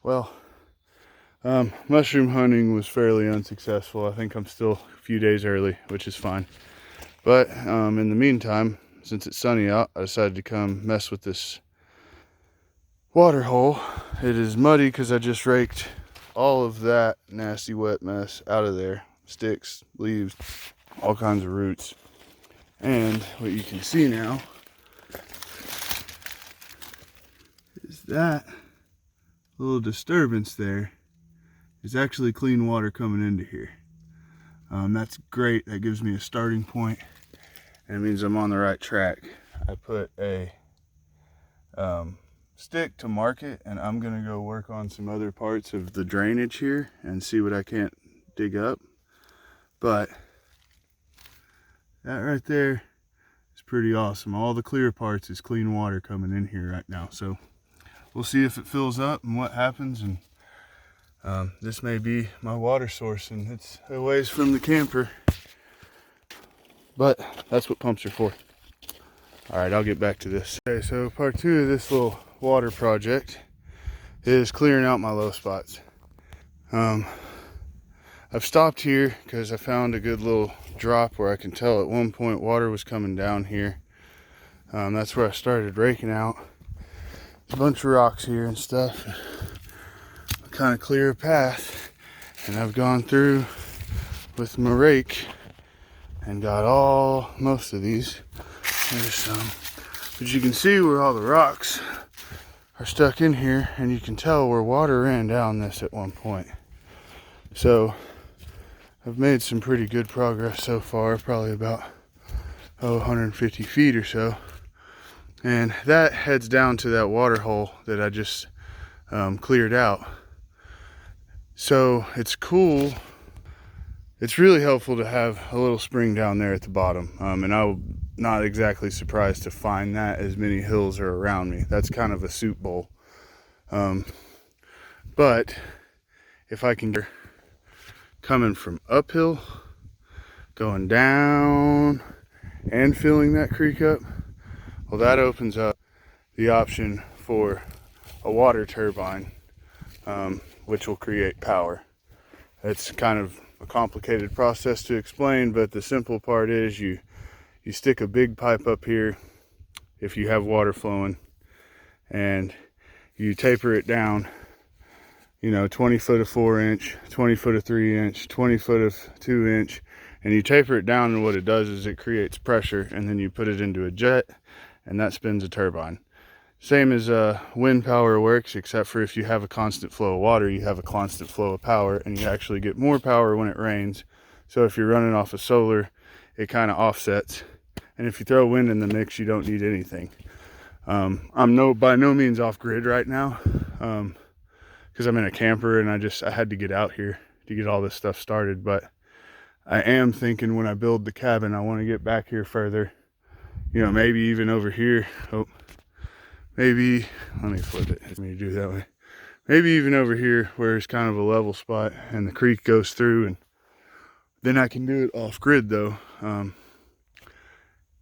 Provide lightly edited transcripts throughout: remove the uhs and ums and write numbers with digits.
Well, mushroom hunting was fairly unsuccessful. I think I'm still a few days early, which is fine. But in the meantime, since it's sunny out, I decided to come mess with this water hole. It is muddy because I just raked all of that nasty wet mess out of there. Sticks, leaves, all kinds of roots. And what you can see now is that little disturbance there is actually clean water coming into here. That's great. That gives me a starting point, and it means I'm on the right track. I put a stick to mark it, and I'm gonna go work on some other parts of the drainage here and see what I can't dig up. But that right there is pretty awesome. All the clear parts is clean water coming in here right now. So we'll see if it fills up and what happens. And this may be my water source, and it's a ways from the camper, but that's what pumps are for. All right, I'll get back to this. Okay, so part 2 of this little water project is clearing out my low spots. I've stopped here because I found a good little drop where I can tell at one point water was coming down here. That's where I started raking out. There's a bunch of rocks here and stuff. Kind of clear a path, and I've gone through with my rake and got most of these. There's some, but you can see where all the rocks are stuck in here, and you can tell where water ran down this at one point. So I've made some pretty good progress so far, probably about 150 feet or so, and that heads down to that water hole that I just cleared out. So it's cool. It's really helpful to have a little spring down there at the bottom. And I'm not exactly surprised to find that as many hills are around me. That's kind of a soup bowl. But if I can get coming from uphill, going down and filling that creek up, well, that opens up the option for a water turbine, which will create power. It's kind of a complicated process to explain, but the simple part is you stick a big pipe up here if you have water flowing, and you taper it down, 20 foot of 4-inch, 20 foot of 3-inch, 20 foot of 2-inch, and you taper it down, and what it does is it creates pressure, and then you put it into a jet, and that spins a turbine. Same as wind power works, except for if you have a constant flow of water, you have a constant flow of power, and you actually get more power when it rains. So if you're running off of solar, it kind of offsets. And if you throw wind in the mix, you don't need anything. I'm by no means off grid right now, because I'm in a camper and I had to get out here to get all this stuff started. But I am thinking when I build the cabin, I want to get back here further, maybe even over here. Maybe, let me flip it, let me do that way. Maybe even over here where it's kind of a level spot and the creek goes through, and then I can do it off grid though. And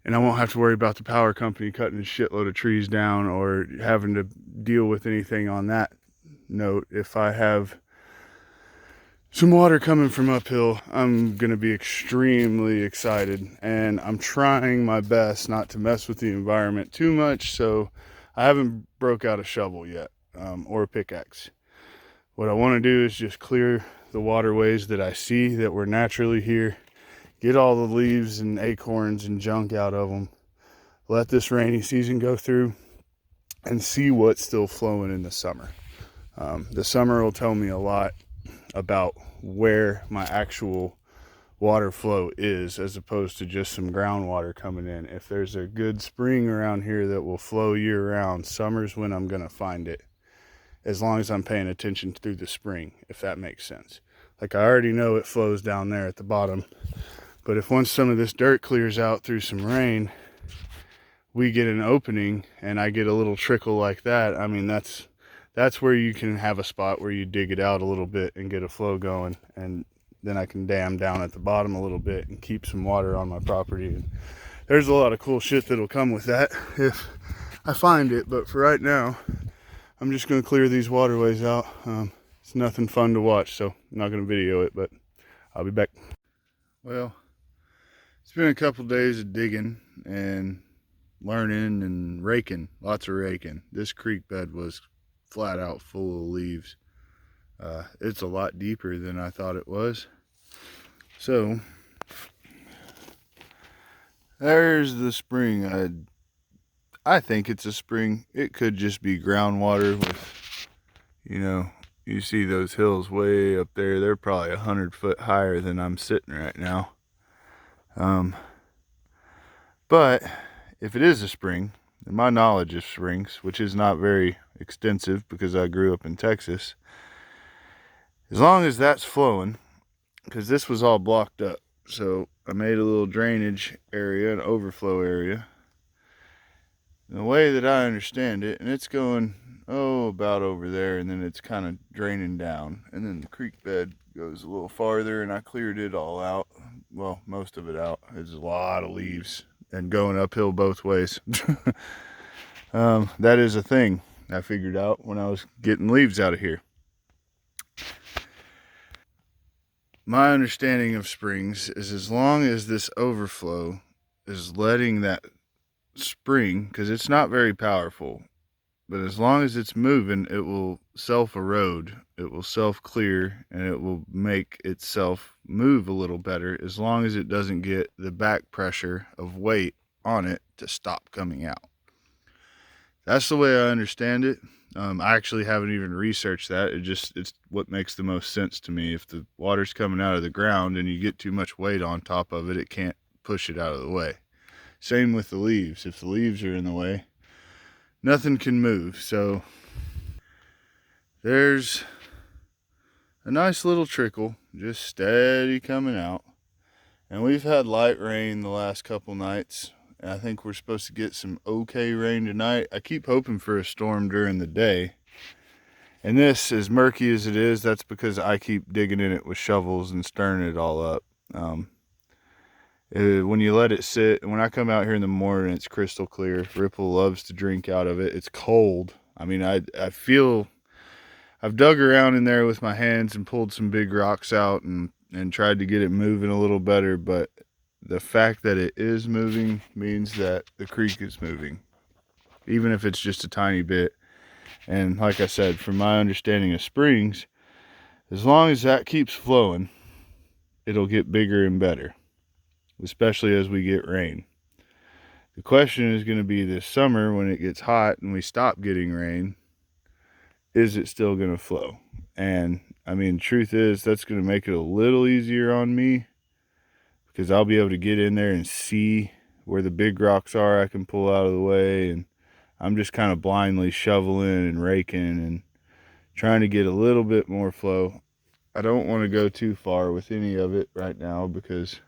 I won't have to worry about the power company cutting a shitload of trees down or having to deal with anything on that note. If I have some water coming from uphill, I'm gonna be extremely excited, and I'm trying my best not to mess with the environment too much, so I haven't broke out a shovel yet, or a pickaxe. What I want to do is just clear the waterways that I see that were naturally here, get all the leaves and acorns and junk out of them, let this rainy season go through, and see what's still flowing in the summer. The summer will tell me a lot about where my actual water flow is, as opposed to just some groundwater coming in. If there's a good spring around here that will flow year round, summer's when I'm gonna find it, as long as I'm paying attention through the spring, if that makes sense. Like, I already know it flows down there at the bottom, but if once some of this dirt clears out through some rain, we get an opening and I get a little trickle like that, I mean, that's where you can have a spot where you dig it out a little bit and get a flow going, and then I can dam down at the bottom a little bit and keep some water on my property. And there's a lot of cool shit that'll come with that if I find it, but for right now, I'm just going to clear these waterways out. It's nothing fun to watch, so I'm not going to video it, but I'll be back. Well, it's been a couple days of digging and learning and raking, lots of raking. This creek bed was flat out full of leaves. It's a lot deeper than I thought it was. So there's the spring. I think it's a spring. It could just be groundwater with, you see those hills way up there. They're probably 100 foot higher than I'm sitting right now. But if it is a spring, in my knowledge of springs, which is not very extensive because I grew up in Texas, as long as that's flowing, because this was all blocked up, so I made a little drainage area, an overflow area. And the way that I understand it, and it's going, about over there, and then it's kind of draining down, and then the creek bed goes a little farther, and I cleared it all out. Well, most of it out. There's a lot of leaves and going uphill both ways. That is a thing I figured out when I was getting leaves out of here. My understanding of springs is as long as this overflow is letting that spring, because it's not very powerful, but as long as it's moving, it will self-erode, it will self-clear, and it will make itself move a little better as long as it doesn't get the back pressure of weight on it to stop coming out. That's the way I understand it. I actually haven't even researched that. It's what makes the most sense to me. If the water's coming out of the ground and you get too much weight on top of it, it can't push it out of the way. Same with the leaves. If the leaves are in the way, nothing can move. So there's a nice little trickle just steady coming out. And we've had light rain the last couple nights. I think we're supposed to get some okay rain tonight. I keep hoping for a storm during the day. And this, as murky as it is, that's because I keep digging in it with shovels and stirring it all up. When you let it sit, and when I come out here in the morning, it's crystal clear. Ripple loves to drink out of it. It's cold. I mean, I feel, I've dug around in there with my hands and pulled some big rocks out and tried to get it moving a little better, but the fact that it is moving means that the creek is moving, even if it's just a tiny bit. And like I said, from my understanding of springs, as long as that keeps flowing, it'll get bigger and better, especially as we get rain. The question is going to be this summer when it gets hot and we stop getting rain, is it still going to flow? And I mean, truth is, that's going to make it a little easier on me, because I'll be able to get in there and see where the big rocks are I can pull out of the way. And I'm just kind of blindly shoveling and raking and trying to get a little bit more flow. I don't want to go too far with any of it right now, because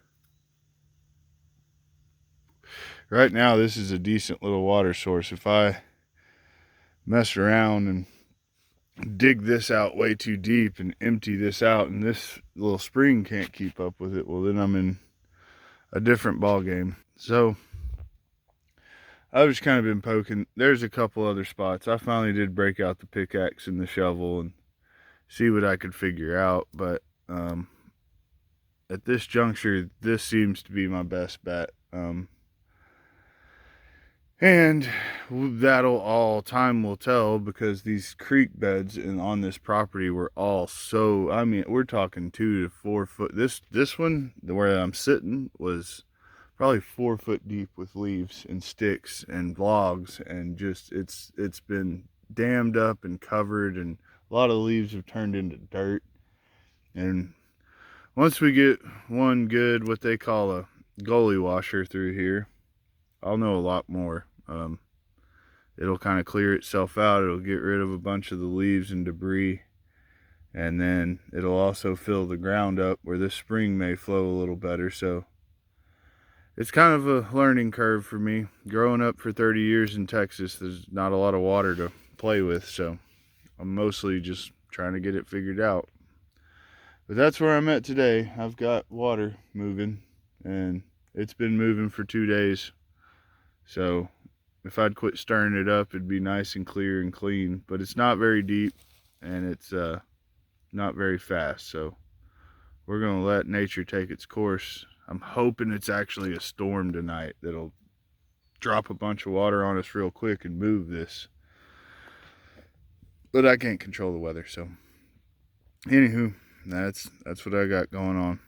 right now this is a decent little water source. If I mess around and dig this out way too deep and empty this out and this little spring can't keep up with it, well, then I'm in a different ball game. So I've just kind of been poking. There's a couple other spots. I finally did break out the pickaxe and the shovel and see what I could figure out, but at this juncture, this seems to be my best bet. And that'll all, time will tell, because these creek beds on this property were all so, I mean, we're talking 2 to 4 foot. This one, where I'm sitting, was probably 4 foot deep with leaves and sticks and logs, and just it's been dammed up and covered, and a lot of the leaves have turned into dirt. And once we get one good, what they call a gully washer through here, I'll know a lot more. It'll kind of clear itself out. It'll get rid of a bunch of the leaves and debris, and then it'll also fill the ground up where this spring may flow a little better. So it's kind of a learning curve for me. Growing up for 30 years in Texas, there's not a lot of water to play with, so I'm mostly just trying to get it figured out. But that's where I'm at today. I've got water moving, and it's been moving for 2 days. So if I'd quit stirring it up, it'd be nice and clear and clean. But it's not very deep, and it's not very fast. So we're gonna let nature take its course. I'm hoping it's actually a storm tonight that'll drop a bunch of water on us real quick and move this. But I can't control the weather, so anywho, that's what I got going on.